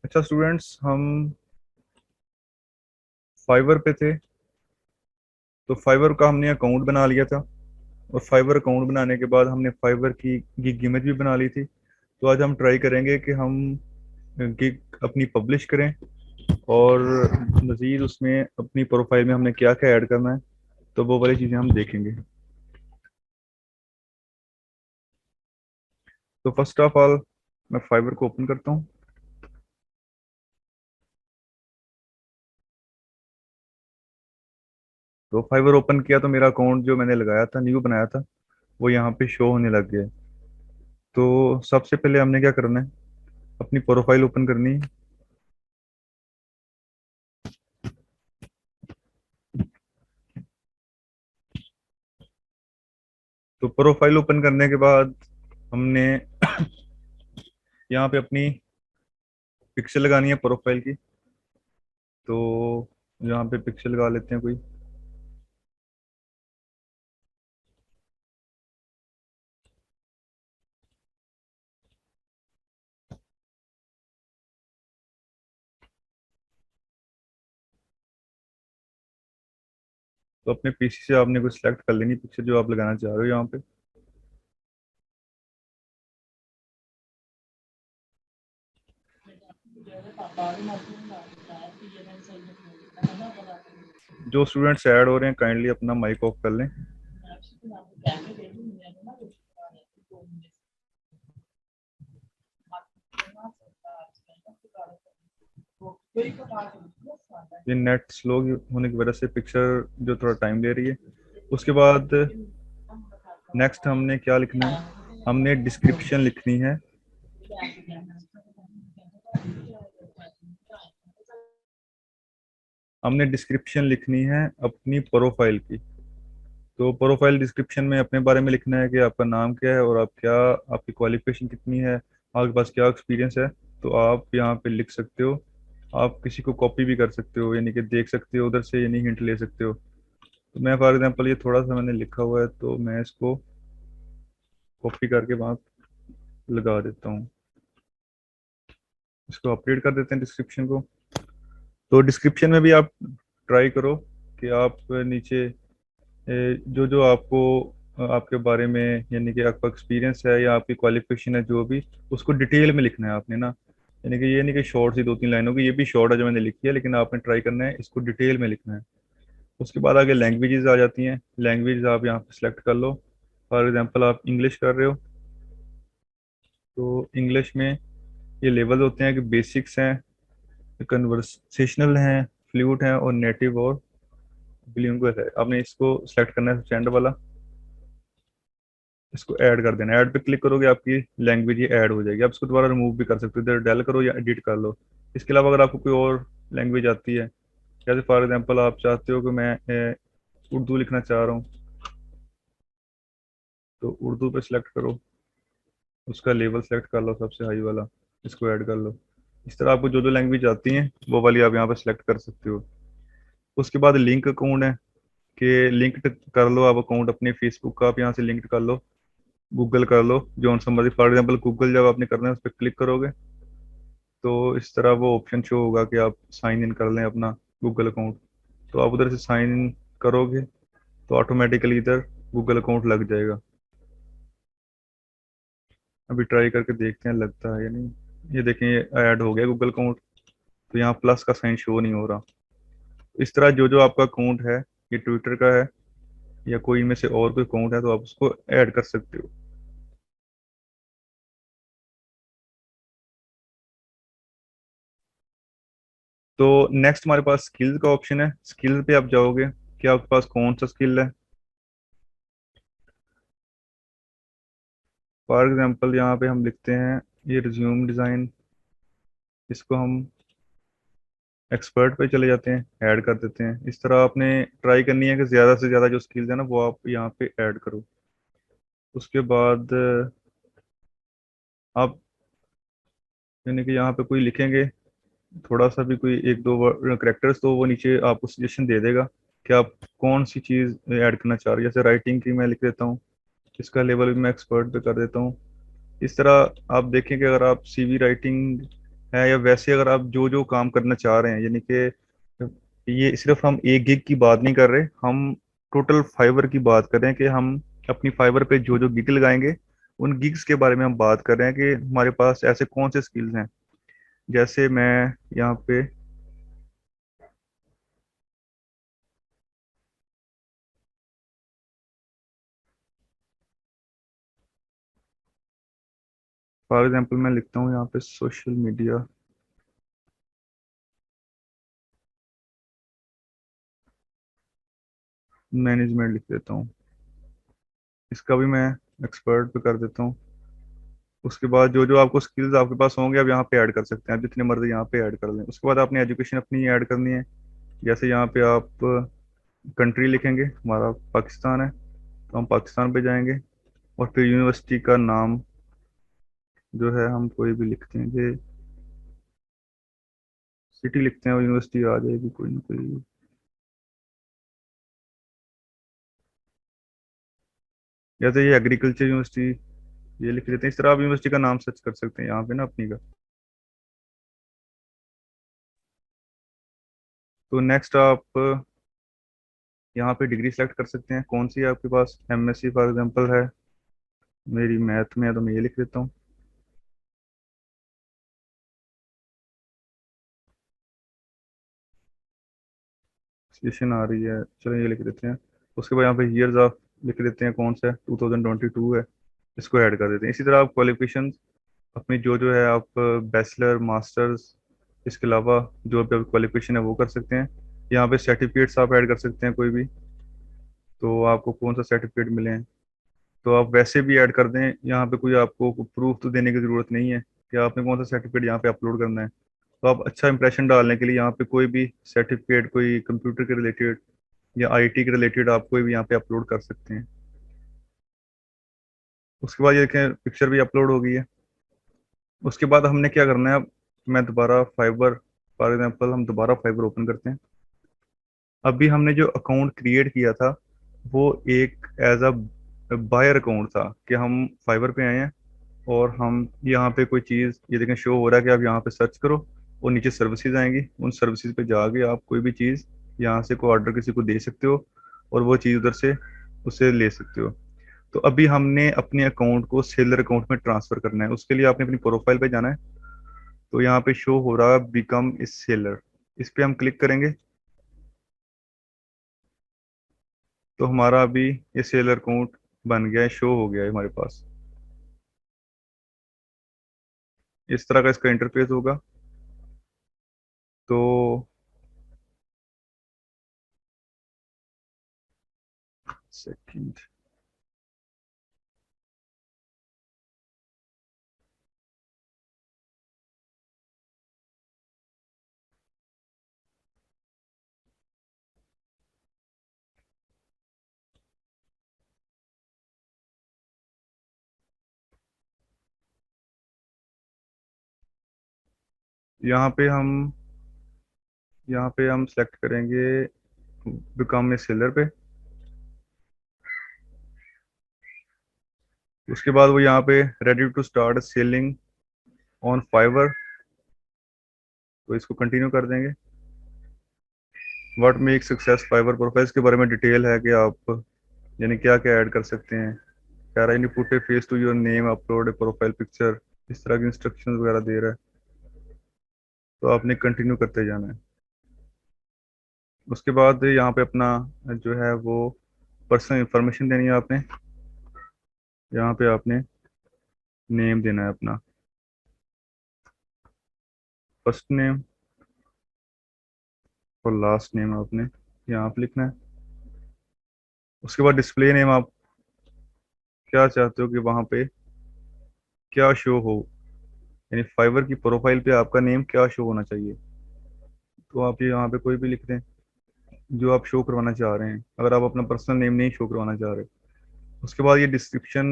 अच्छा स्टूडेंट्स, हम फाइवर पे थे। तो फाइवर का हमने अकाउंट बना लिया था। और फाइवर अकाउंट बनाने के बाद हमने फाइवर की गिग इमेज भी बना ली थी। तो आज हम ट्राई करेंगे कि हम गिग अपनी पब्लिश करें। और मज़ीद उसमें अपनी प्रोफाइल में हमने क्या क्या ऐड करना है, तो वो वाली चीज़ें हम देखेंगे। तो फर्स्ट ऑफ ऑल मैं फाइवर को ओपन करता हूँ। तो फाइवर ओपन किया तो मेरा अकाउंट जो मैंने लगाया था, न्यू बनाया था, वो यहाँ पे शो होने लग गया है। तो सबसे पहले हमने क्या करना है, अपनी प्रोफाइल ओपन करनी है। तो प्रोफाइल ओपन करने के बाद हमने यहाँ पे अपनी पिक्चर लगानी है प्रोफाइल की। तो यहाँ पे पिक्चर लगा लेते हैं कोई। तो अपने पीसी से आपने कोई सिलेक्ट कर लेनी पिक्चर जो आप लगाना चाह रहे हो यहाँ पे। जो स्टूडेंट्स ऐड हो रहे हैं काइंडली अपना माइक ऑफ कर लें। ये नेट स्लो होने की वजह से पिक्चर जो थोड़ा टाइम ले रही है। उसके बाद नेक्स्ट हमने क्या लिखना है, हमने डिस्क्रिप्शन लिखनी है। हमने डिस्क्रिप्शन लिखनी है अपनी प्रोफाइल की। तो प्रोफाइल डिस्क्रिप्शन में अपने बारे में लिखना है कि आपका नाम क्या है और आप क्या, आपकी क्वालिफिकेशन कितनी है, आपके पास क्या एक्सपीरियंस है। तो आप यहाँ पे लिख सकते हो। आप किसी को कॉपी भी कर सकते हो, यानी कि देख सकते हो उधर से, यानी हिंट ले सकते हो। तो मैं फॉर एग्जांपल ये थोड़ा सा मैंने लिखा हुआ है तो मैं इसको कॉपी करके वहाँ लगा देता हूँ। इसको अपडेट कर देते हैं डिस्क्रिप्शन को। तो डिस्क्रिप्शन में भी आप ट्राई करो कि आप नीचे जो जो आपको आपके बारे में, यानी कि आपका एक्सपीरियंस है या आपकी क्वालिफिकेशन है जो भी, उसको डिटेल में लिखना है आपने ना। यानी कि ये नहीं कि शॉर्ट सी दो तीन लाइनों की, ये भी शॉर्ट है जो मैंने लिखी है, लेकिन आपने ट्राई करना है इसको डिटेल में लिखना है। उसके बाद आगे लैंग्वेजेस आ जाती हैं। लैंग्वेज आप यहाँ पे सिलेक्ट कर लो। फॉर एग्जांपल आप इंग्लिश कर रहे हो, तो इंग्लिश में ये लेवल होते हैं कि बेसिक्स हैं, कन्वर्सेशनल हैं, फ्लूएंट हैं और नेटिव और बिलिंगुअल है। आपने इसको सिलेक्ट करना है स्टैंडर्ड वाला। इसको ऐड कर देना, ऐड पे क्लिक करोगे आपकी लैंग्वेज ये ऐड हो जाएगी। आप इसको दोबारा रिमूव भी कर सकते हो, इधर डायल करो या एडिट कर लो। इसके अलावा अगर आपको कोई और लैंग्वेज आती है, जैसे फॉर एग्जांपल आप चाहते हो कि मैं उर्दू लिखना चाह रहा हूँ, तो उर्दू पे सिलेक्ट करो, उसका लेवल सेलेक्ट कर लो सबसे हाई वाला, इसको ऐड कर लो। इस तरह आपको जो जो लैंग्वेज आती हैं वो वाली आप यहाँ पे सिलेक्ट कर सकते हो। उसके बाद लिंक अकाउंट है कि लिंक कर लो आप अकाउंट अपने फेसबुक का, आप यहाँ से लिंक कर लो, गूगल कर लो, जो सा मर्जी। फॉर एग्जाम्पल गूगल जब आपने करना है उस पर क्लिक करोगे तो इस तरह वो ऑप्शन शो होगा कि आप साइन इन कर लें अपना गूगल अकाउंट। तो आप उधर से साइन इन करोगे तो ऑटोमेटिकली इधर गूगल अकाउंट लग जाएगा। अभी ट्राई करके देखते हैं लगता है या नहीं। ये देखें, ये ऐड हो गया गूगल अकाउंट। तो यहाँ प्लस का साइन शो नहीं हो रहा। इस तरह जो जो आपका अकाउंट है, ये ट्विटर का है या कोई इनमें से और कोई अकाउंट है, तो आप उसको ऐड कर सकते हो। तो नेक्स्ट हमारे पास स्किल्स का ऑप्शन है। स्किल्स पे आप जाओगे कि आपके पास कौन सा स्किल है। फॉर एग्जांपल यहाँ पे हम लिखते हैं ये रिज्यूम डिज़ाइन। इसको हम एक्सपर्ट पे चले जाते हैं, ऐड कर देते हैं। इस तरह आपने ट्राई करनी है कि ज़्यादा से ज़्यादा जो स्किल्स है ना वो आप यहाँ पे ऐड करो। उसके बाद आप, यानी कि यहाँ पे कोई लिखेंगे थोड़ा सा भी, कोई एक दो करेक्टर्स, तो वो नीचे आपको सजेशन दे देगा कि आप कौन सी चीज़ ऐड करना चाह रहे हो। जैसे राइटिंग की मैं लिख देता हूँ, इसका लेवल भी मैं एक्सपर्ट पे कर देता हूँ। इस तरह आप देखें कि अगर आप सीवी राइटिंग है, या वैसे अगर आप जो जो काम करना चाह रहे हैं, यानी कि ये सिर्फ हम एक गिग की बात नहीं कर रहे, हम टोटल फाइबर की बात कर रहे हैं कि हम अपनी फाइबर पे जो जो गिग लगाएंगे उन गिग्स के बारे में हम बात कर रहे हैं कि हमारे पास ऐसे कौन से स्किल्स हैं। जैसे मैं यहाँ पे फॉर एग्जांपल मैं लिखता हूँ यहाँ पे सोशल मीडिया मैनेजमेंट लिख देता हूँ। इसका भी मैं एक्सपर्ट पे कर देता हूँ। उसके बाद जो जो आपको स्किल्स आपके पास होंगे आप यहाँ पे ऐड कर सकते हैं, आप जितने मर्जी यहाँ पे ऐड कर लें। उसके बाद आपने एजुकेशन अपनी ऐड करनी है। जैसे यहाँ पे आप कंट्री लिखेंगे, हमारा पाकिस्तान है तो हम पाकिस्तान पे जाएंगे। और फिर यूनिवर्सिटी का नाम जो है हम कोई भी लिखते हैं, ये सिटी लिखते हैं और यूनिवर्सिटी आ जाएगी कोई ना कोई। जैसे ये एग्रीकल्चर यूनिवर्सिटी, ये लिख देते हैं। इस तरह आप यूनिवर्सिटी का नाम सर्च कर सकते हैं यहाँ पे ना अपनी का। तो नेक्स्ट आप यहाँ पे डिग्री सेलेक्ट कर सकते हैं कौन सी है आपके पास। एमएससी फॉर एग्जांपल है, मेरी मैथ में है तो मैं ये लिख देता हूँ। सेशन आ रही है, चलो ये लिख देते हैं। उसके बाद यहाँ पे ईयर्स ऑफ लिख देते हैं कौन सा है, 2022 है, इसको ऐड कर देते हैं। इसी तरह आप क्वालिफिकेशन अपनी जो जो है आप बैचलर मास्टर्स इसके अलावा जो भी क्वालिफिकेशन है वो कर सकते हैं। यहाँ पे सर्टिफिकेट्स आप ऐड कर सकते हैं कोई भी, तो आपको कौन सा सर्टिफिकेट मिले हैं तो आप वैसे भी ऐड कर दें। यहाँ पे कोई आपको प्रूफ तो देने की ज़रूरत नहीं है कि आपने कौन सा सर्टिफिकेट यहाँ पे अपलोड करना है। तो आप अच्छा इंप्रेशन डालने के लिए यहाँ पे कोई भी सर्टिफिकेट, कोई कंप्यूटर के रिलेटेड या आईटी के रिलेटेड आप कोई भी यहाँ पे अपलोड कर सकते हैं। उसके बाद ये देखें पिक्चर भी अपलोड हो गई है। उसके बाद हमने क्या करना है, अब मैं दोबारा फाइबर, फॉर एग्जांपल हम दोबारा फाइबर ओपन करते हैं। अभी हमने जो अकाउंट क्रिएट किया था वो एक एज अ बायर अकाउंट था कि हम फाइबर पे आए हैं और हम यहाँ पे कोई चीज़, ये देखें शो हो रहा है कि आप यहाँ पे सर्च करो और नीचे सर्विसेज आएंगी, उन सर्विसेज पे जाके आप कोई भी चीज़ यहाँ से कोई ऑर्डर किसी को दे सकते हो और वो चीज़ उधर से उसे ले सकते हो। तो अभी हमने अपने अकाउंट को सेलर अकाउंट में ट्रांसफर करना है। उसके लिए आपने अपनी प्रोफाइल पे जाना है। तो यहाँ पे शो हो रहा है बिकम ए सेलर, इस पे हम क्लिक करेंगे तो हमारा अभी ये सेलर अकाउंट बन गया है, शो हो गया है हमारे पास। इस तरह का इसका इंटरफेस होगा। तो सेकंड, यहाँ पे हम यहाँ पे हम सेलेक्ट करेंगे बिकम ए सेलर पे। उसके बाद वो यहाँ पे ready to start selling on Fiverr, तो इसको कंटिन्यू कर देंगे। What make success Fiverr profiles के बारे में डिटेल है कि आप यानी क्या क्या ऐड कर सकते हैं। कह रहा है put a face to your name, upload a profile picture, इस तरह की इंस्ट्रक्शंस वगैरह दे रहा है। तो आपने कंटिन्यू करते जाना है। उसके बाद यहाँ पे अपना जो है वो पर्सनल इंफॉर्मेशन देनी है आपने। यहाँ पे आपने नेम देना है अपना, फर्स्ट नेम और लास्ट नेम आपने यहाँ पे लिखना है। उसके बाद डिस्प्ले नेम आप क्या चाहते हो कि वहाँ पे क्या शो हो, यानी फाइवर की प्रोफाइल पे आपका नेम क्या शो होना चाहिए। तो आप ये यहाँ पे कोई भी लिख दें जो आप शो करवाना चाह रहे हैं, अगर आप अपना पर्सनल नेम नहीं शो करवाना चाह रहे। उसके बाद ये डिस्क्रिप्शन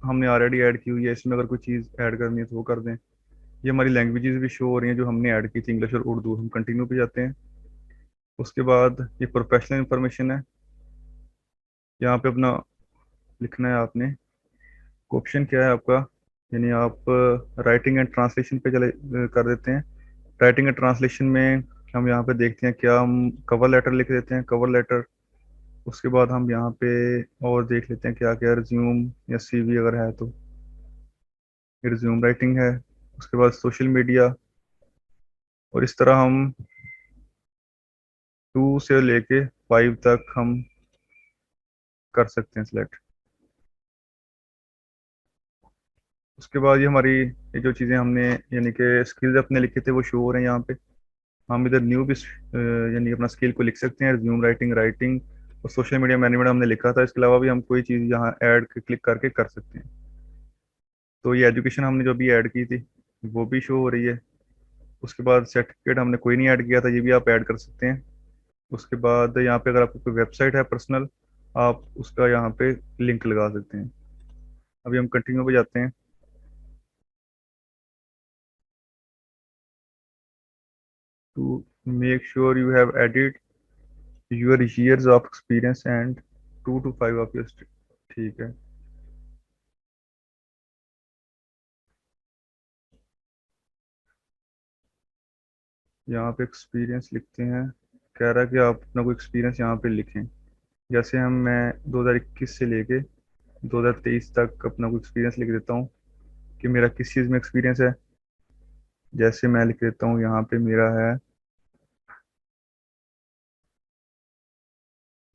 हमने ऑलरेडी ऐड की हुई है, इसमें अगर कोई चीज़ ऐड करनी है तो वो कर दें। ये हमारी लैंग्वेजेस भी शो हो रही हैं जो हमने ऐड की थी, इंग्लिश और उर्दू। हम कंटिन्यू पे जाते हैं। उसके बाद ये प्रोफेशनल इंफॉर्मेशन है, यहाँ पे अपना लिखना है आपने। ऑप्शन क्या है आपका, यानी आप राइटिंग एंड ट्रांसलेशन पे चले कर देते हैं। राइटिंग एंड ट्रांसलेशन में हम यहाँ पे देखते हैं क्या हम कवर लेटर लिख देते हैं, कवर लेटर। उसके बाद हम यहाँ पे और देख लेते हैं क्या क्या, रिज्यूम या सीवी अगर है तो। रिज्यूम राइटिंग है। उसके बाद सोशल मीडिया। और इस तरह हम 2 से लेके 5 तक हम कर सकते हैं सिलेक्ट। उसके बाद ये हमारी ये जो चीज़ें हमने यानी कि स्किल्स अपने लिखे थे वो शो हो रहे हैं यहाँ पे। हम इधर न्यू भी यानी अपना स्किल को लिख सकते हैं, रिज्यूम राइटिंग, राइटिंग और सोशल मीडिया मैनेजमेंट हमने लिखा था। इसके अलावा भी हम कोई चीज़ यहाँ ऐड क्लिक करके कर सकते हैं। तो ये एजुकेशन हमने जो भी ऐड की थी वो भी शो हो रही है। उसके बाद सर्टिफिकेट हमने कोई नहीं ऐड किया था, ये भी आप ऐड कर सकते हैं। उसके बाद यहाँ पे अगर आपको कोई वेबसाइट है पर्सनल, आप उसका यहाँ पे लिंक लगा सकते हैं। अभी हम कंटिन्यू पे जाते हैं। To make sure you have added your years of experience and 2 to 5 of your. ठीक है। यहाँ पे एक्सपीरियंस लिखते हैं। कह रहा है कि आप अपना कोई एक्सपीरियंस यहाँ पे लिखें। जैसे मैं 2021 से लेके 2023 तक अपना कोई एक्सपीरियंस लिख देता हूँ कि मेरा किस चीज़ में एक्सपीरियंस है। जैसे मैं लिख देता हूँ यहाँ पे मेरा है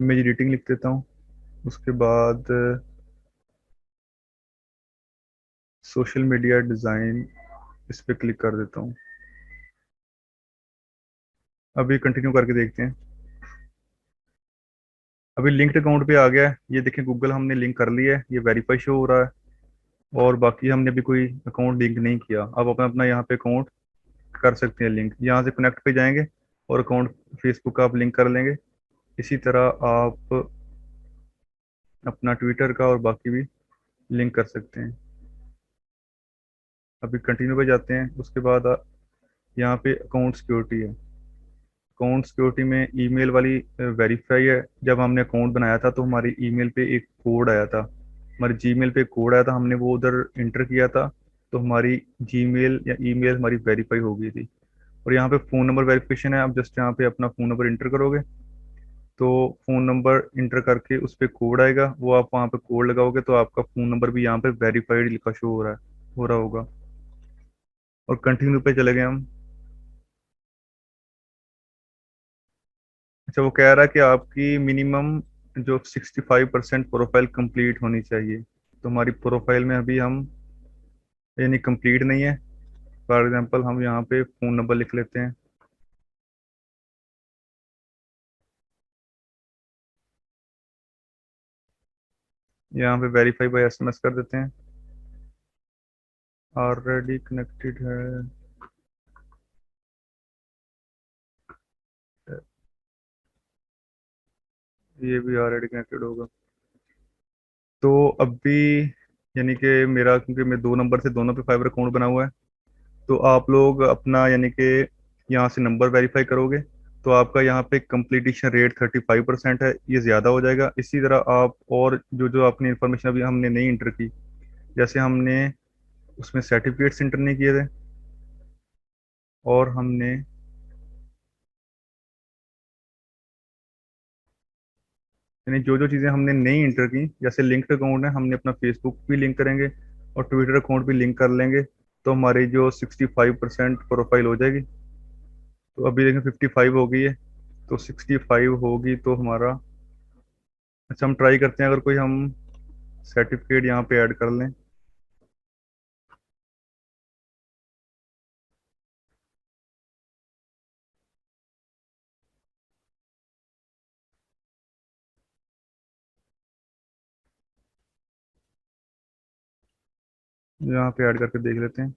इमेज एडिटिंग लिख देता हूँ। उसके बाद सोशल मीडिया डिज़ाइन, इस पे क्लिक कर देता हूँ। अभी कंटिन्यू करके देखते हैं। अभी लिंक्ड अकाउंट पे आ गया है, ये देखें गूगल हमने लिंक कर लिया है, ये वेरीफाई शो हो रहा है। और बाकी हमने अभी कोई अकाउंट लिंक नहीं किया। अब अपना अपना यहाँ पे अकाउंट कर सकते हैं लिंक। यहाँ से कनेक्ट पे जाएंगे और अकाउंट फेसबुक का आप लिंक कर लेंगे। इसी तरह आप अपना ट्विटर का और बाकी भी लिंक कर सकते हैं। अभी कंटिन्यू पे जाते हैं। उसके बाद यहाँ पे अकाउंट सिक्योरिटी है। अकाउंट सिक्योरिटी में ईमेल वाली वेरीफाई है। जब हमने अकाउंट बनाया था तो हमारी ईमेल पे एक कोड आया था, हमारे जीमेल पे एक कोड आया था, हमने वो उधर इंटर किया था। तो हमारी जीमेल या ईमेल हमारी वेरीफाई हो गई थी। और यहाँ पे फ़ोन नंबर वेरिफिकेशन है। आप जस्ट यहाँ पे अपना फ़ोन नंबर इंटर करोगे तो फ़ोन नंबर इंटर करके उस पर कोड आएगा, वो आप वहाँ पे कोड लगाओगे तो आपका फ़ोन नंबर भी यहाँ पे वेरीफाइड लिखा शो हो रहा होगा। और कंटिन्यू पे चले गए हम। अच्छा, वो कह रहा है कि आपकी मिनिमम जो 65% प्रोफाइल कंप्लीट होनी चाहिए। तो हमारी प्रोफाइल में अभी हम यानी कंप्लीट नहीं है। फॉर एग्जांपल हम यहाँ पे फ़ोन नंबर लिख लेते हैं। यहाँ पे वेरीफाई बाय एसएमएस कर देते हैं। ऑलरेडी कनेक्टेड है। ये भी ऑलरेडी कनेक्टेड होगा। तो अभी यानी कि मेरा, क्योंकि मैं 2 नंबर से दोनों पे फाइबर अकाउंट बना हुआ है, तो आप लोग अपना यानी कि यहाँ से नंबर वेरीफाई करोगे तो आपका यहाँ पे कंप्लीटेशन रेट 35% है, ये ज़्यादा हो जाएगा। इसी तरह आप और जो जो अपनी इंफॉर्मेशन अभी हमने नहीं इंटर की, जैसे हमने उसमें सर्टिफिकेट्स इंटर नहीं किए थे और हमने यानी जो जो चीज़ें हमने नहीं इंटर की, जैसे लिंक्ड अकाउंट है, हमने अपना फेसबुक भी लिंक करेंगे और ट्विटर अकाउंट भी लिंक कर लेंगे तो हमारी जो 65% प्रोफाइल हो जाएगी। तो अभी देखें 55 हो गई है। तो 65 होगी तो हमारा, अच्छा हम ट्राई करते हैं अगर कोई हम सर्टिफिकेट यहाँ पे ऐड कर लें। यहाँ पे ऐड करके देख लेते हैं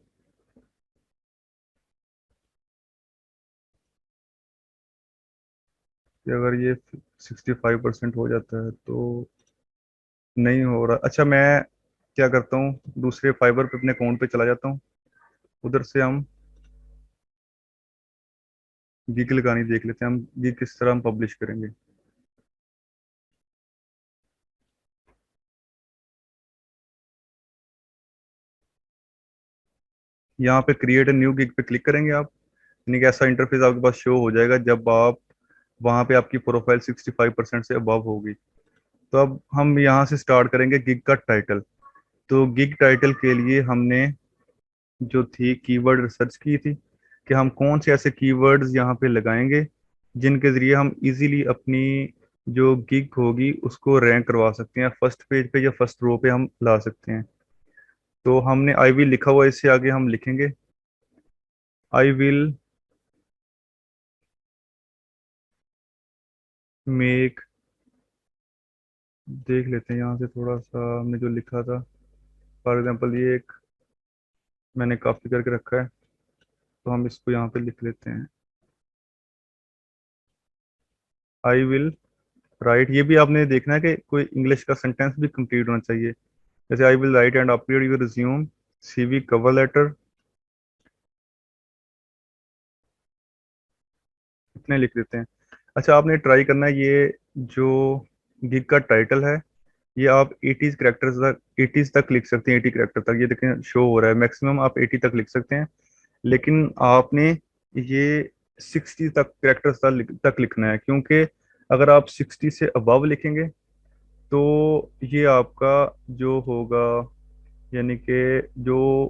कि अगर ये 65% हो जाता है तो। नहीं हो रहा। अच्छा, मैं क्या करता हूँ, दूसरे फाइबर पे अपने अकाउंट पे चला जाता हूँ। उधर से हम गीक लगानी देख लेते हैं, हम गीक किस तरह हम पब्लिश करेंगे। यहाँ पे क्रिएट न्यू गिग पे क्लिक करेंगे आप, यानी कि ऐसा इंटरफेस आपके पास शो हो जाएगा जब आप वहाँ पे आपकी प्रोफाइल 65% से अबव होगी। तो अब हम यहाँ से स्टार्ट करेंगे गिग का टाइटल। तो गिग टाइटल के लिए हमने जो थी कीवर्ड रिसर्च की थी कि हम कौन से ऐसे कीवर्ड्स यहाँ पे लगाएंगे जिनके जरिए हम इजीली अपनी जो गिग होगी उसको रैंक करवा सकते हैं, फर्स्ट पेज पे या फर्स्ट रो पे हम ला सकते हैं। तो हमने आई विल लिखा हुआ है, इससे आगे हम लिखेंगे आई विल मेक, देख लेते हैं यहाँ से थोड़ा सा हमने जो लिखा था। फॉर एग्जांपल ये एक मैंने कॉपी करके रखा है, तो हम इसको यहाँ पे लिख लेते हैं आई विल राइट। ये भी आपने देखना है कि कोई इंग्लिश का सेंटेंस भी कंप्लीट होना चाहिए। जैसे I will write and upload your resume CV cover letter, इतने लिख देते हैं। अच्छा, आपने ट्राई करना है ये जो गिग का टाइटल है ये आप 80 करेक्टर्स तक 80 तक लिख सकते हैं, 80 करेक्टर तक। ये देखें शो हो रहा है, मैक्सिमम आप 80 तक लिख सकते हैं, लेकिन आपने ये 60 तक करेक्टर्स तक लिखना है, क्योंकि अगर आप 60 से अबव लिखेंगे तो ये आपका जो होगा, यानी कि जो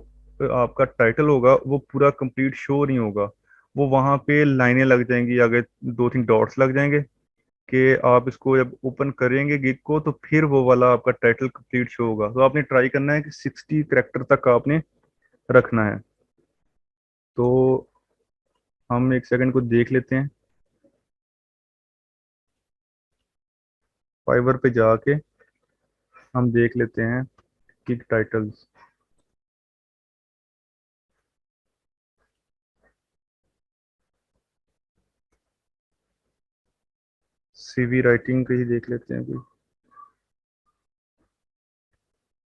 आपका टाइटल होगा वो पूरा कंप्लीट शो नहीं होगा। वो वहाँ पे लाइनें लग जाएंगी, आगे दो तीन डॉट्स लग जाएंगे कि आप इसको जब ओपन करेंगे गिग को तो फिर वो वाला आपका टाइटल कंप्लीट शो होगा। तो आपने ट्राई करना है कि 60 करेक्टर तक आपने रखना है। तो हम एक सेकंड को देख लेते हैं, फाइवर पे जाके हम देख लेते हैं गिग टाइटल्स। सीवी राइटिंग का ही देख लेते हैं कोई,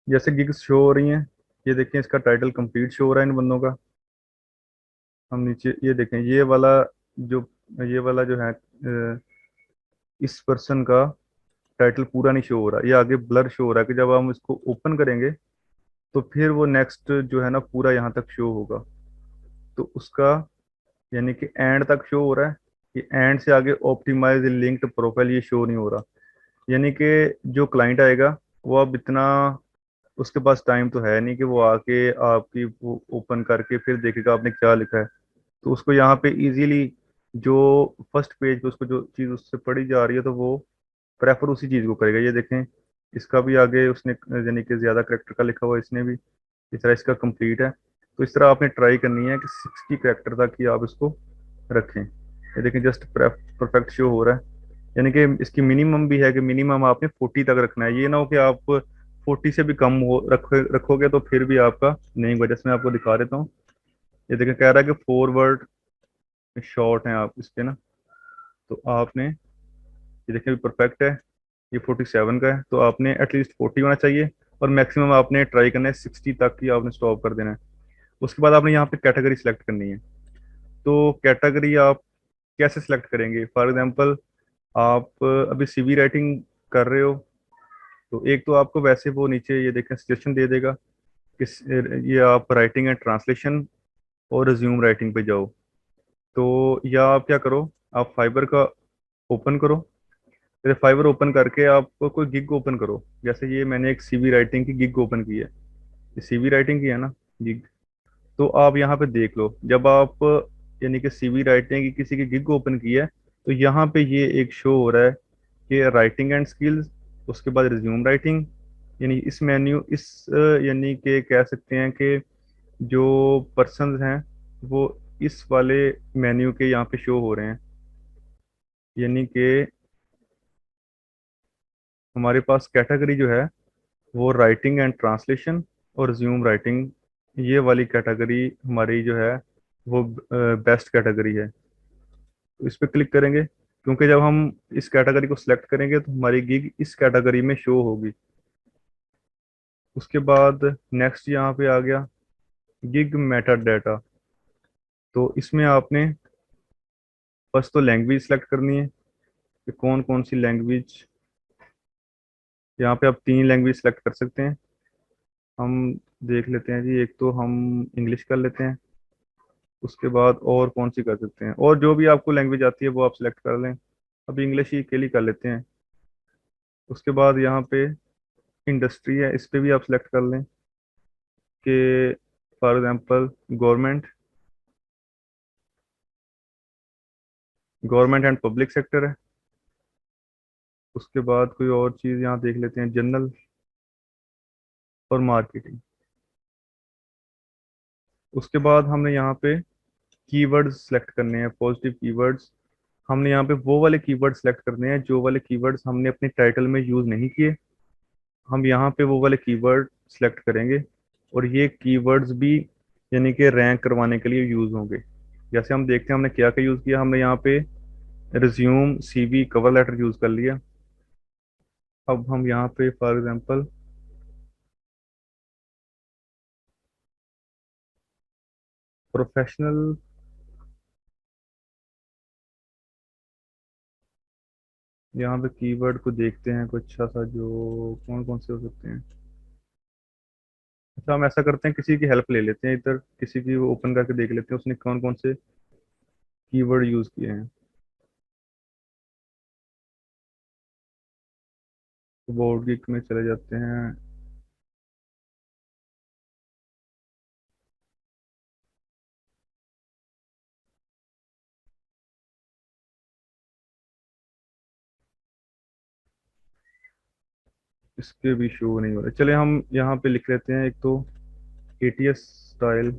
जैसे गिग्स शो हो रही हैं। ये देखें इसका टाइटल कंप्लीट शो हो रहा है इन बंदों का। हम नीचे ये देखें ये वाला जो, ये वाला जो है इस पर्सन का टाइटल पूरा नहीं शो हो रहा, ये आगे ब्लर शो हो रहा है कि जब हम इसको ओपन करेंगे तो फिर वो नेक्स्ट जो है ना पूरा यहाँ तक शो होगा। तो उसका यानी कि एंड तक शो हो रहा है, ये एंड से आगे ऑप्टिमाइज लिंक्ड प्रोफाइल ये शो नहीं हो रहा। यानी कि जो क्लाइंट आएगा वो अब इतना उसके पास टाइम तो है नहीं कि वो आके आपकी वो ओपन करके फिर देखेगा आपने क्या लिखा है। तो उसको यहाँ पे इजीली जो फर्स्ट पेज पे उसको जो चीज़ उससे पढ़ी जा रही है तो वो प्रेफर उसी चीज़ को करेगा। ये देखें इसका भी आगे उसने यानी कि ज़्यादा करेक्टर का लिखा हुआ है, इसने भी इस तरह इसका कंप्लीट है। तो इस तरह आपने ट्राई करनी है कि 60 करेक्टर तक ही आप इसको रखें। ये देखें जस्ट परफेक्ट शो हो रहा है, यानी कि इसकी मिनिमम भी है कि मिनिमम आपने 40 तक रखना है। ये ना हो कि आप 40 से भी कम हो रखोगे तो फिर भी आपका नहीं होगा। जैसे मैं आपको दिखा देता हूँ, ये देखें कह रहा है कि फॉरवर्ड शॉर्ट हैं आप इस पे ना, तो आपने ये देखें परफेक्ट है, ये 47 का है, तो आपने एटलीस्ट 40 होना चाहिए और मैक्सिमम आपने ट्राई करना है 60 तक ही आपने स्टॉप कर देना है। उसके बाद आपने यहाँ पे कैटेगरी सिलेक्ट करनी है। तो कैटेगरी आप कैसे सिलेक्ट करेंगे? फॉर एग्जांपल आप अभी सीवी राइटिंग कर रहे हो, तो एक तो आपको वैसे वो नीचे ये देखें सजेशन दे देगा कि ये आप राइटिंग एंड ट्रांसलेशन और रिज्यूम राइटिंग पे जाओ। तो या आप क्या करो, आप फाइबर का ओपन करो, जैसे फाइवर ओपन करके आप कोई गिग ओपन करो। जैसे ये मैंने एक सीवी राइटिंग की गिग ओपन की है, ये सीवी राइटिंग की है ना गिग। तो आप यहाँ पे देख लो, जब आप यानी कि सीवी राइटिंग की किसी की गिग ओपन की है तो यहाँ पे ये एक शो हो रहा है कि राइटिंग एंड स्किल्स, उसके बाद रिज्यूम राइटिंग। यानी इस मेन्यू इस यानी कि कह सकते हैं कि जो पर्सन हैं वो इस वाले मेन्यू के यहाँ पे शो हो रहे हैं। यानी कि हमारे पास कैटेगरी जो है वो राइटिंग एंड ट्रांसलेशन और रिज्यूम राइटिंग, ये वाली कैटेगरी हमारी जो है वो बेस्ट कैटेगरी है। तो इस पर क्लिक करेंगे, क्योंकि जब हम इस कैटेगरी को सिलेक्ट करेंगे तो हमारी गिग इस कैटेगरी में शो होगी। उसके बाद नेक्स्ट यहाँ पे आ गया गिग मेटा डाटा। तो इसमें आपने फर्स्ट तो लैंग्वेज सेलेक्ट करनी है कि कौन कौन सी लैंग्वेज। यहाँ पे आप 3 लैंग्वेज सेलेक्ट कर सकते हैं, हम देख लेते हैं जी, एक तो हम इंग्लिश कर लेते हैं। उसके बाद और कौन सी कर सकते हैं, और जो भी आपको लैंग्वेज आती है वो आप सिलेक्ट कर लें। अब इंग्लिश ही के लिए कर लेते हैं। उसके बाद यहाँ पे इंडस्ट्री है, इस पे भी आप सिलेक्ट कर लें कि for example government, government and public sector है। उसके बाद कोई और चीज़ यहाँ देख लेते हैं, जनरल और मार्केटिंग। उसके बाद हमने यहाँ पे कीवर्ड्स सेलेक्ट करने हैं, पॉजिटिव कीवर्ड्स। हमने यहाँ पे वो वाले कीवर्ड सेलेक्ट करने हैं जो वाले कीवर्ड्स हमने अपने टाइटल में यूज़ नहीं किए। हम यहाँ पे वो वाले कीवर्ड सेलेक्ट करेंगे, और ये कीवर्ड्स भी यानी कि रैंक करवाने के लिए यूज़ होंगे। जैसे हम देखते हैं हमने क्या क्या यूज़ किया। हमने यहाँ पे resume, CV, cover letter use कर लिया। अब हम यहाँ पे फॉर एग्जांपल प्रोफेशनल, यहाँ पे कीवर्ड को देखते हैं कुछ अच्छा सा, जो कौन कौन से हो सकते हैं। अच्छा, हम ऐसा करते हैं, किसी की हेल्प ले लेते हैं, इधर किसी की ओपन करके देख लेते हैं उसने कौन कौन से कीवर्ड यूज़ किए हैं। बोर्ड गिक में चले जाते हैं। इसके भी शो नहीं हो रहे, चले हम यहाँ पे लिख लेते हैं एक तो एटीएस स्टाइल।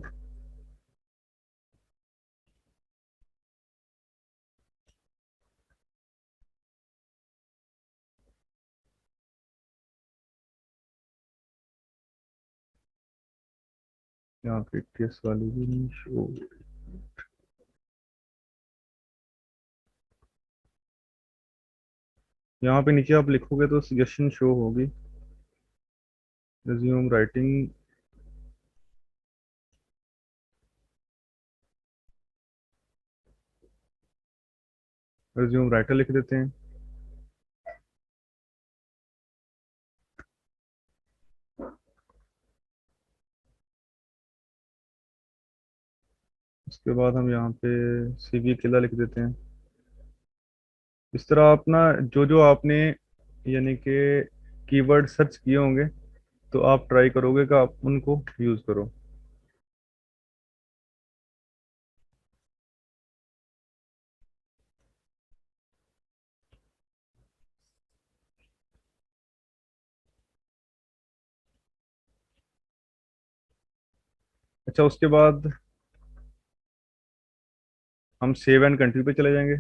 यहाँ पे एटीएस वाली भी नहीं शो। यहाँ पे नीचे आप लिखोगे तो सजेशन शो होगी। रिज्यूम राइटिंग, रिज्यूम राइटर लिख देते हैं। उसके बाद हम यहाँ पे सीवी किला लिख देते हैं। इस तरह आप ना, जो जो आपने यानी कि कीवर्ड सर्च किए होंगे, तो आप ट्राई करोगे कि आप उनको यूज़ करो। अच्छा, उसके बाद हम सेव एंड कंट्री पे चले जाएंगे।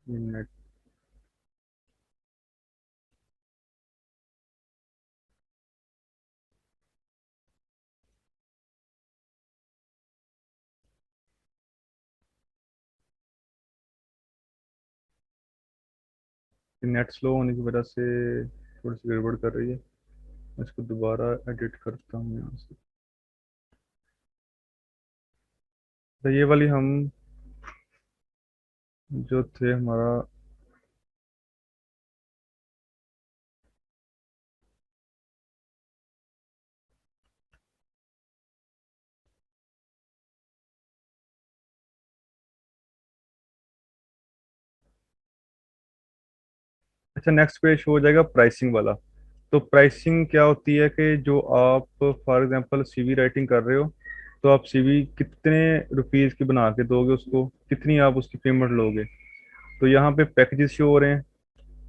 नेट, नेट स्लो होने की वजह से थोड़ी सी गड़बड़ कर रही है। मैं इसको दोबारा एडिट करता हूँ यहाँ से। तो ये वाली हम जो थे हमारा, अच्छा नेक्स्ट पेज हो जाएगा प्राइसिंग वाला। तो प्राइसिंग क्या होती है कि जो आप फॉर एग्जांपल सीवी राइटिंग कर रहे हो, तो आप सीवी कितने रुपीस की बना के दोगे उसको, कितनी आप उसकी पेमेंट लोगे। तो यहाँ पे पैकेजेस शो हो रहे हैं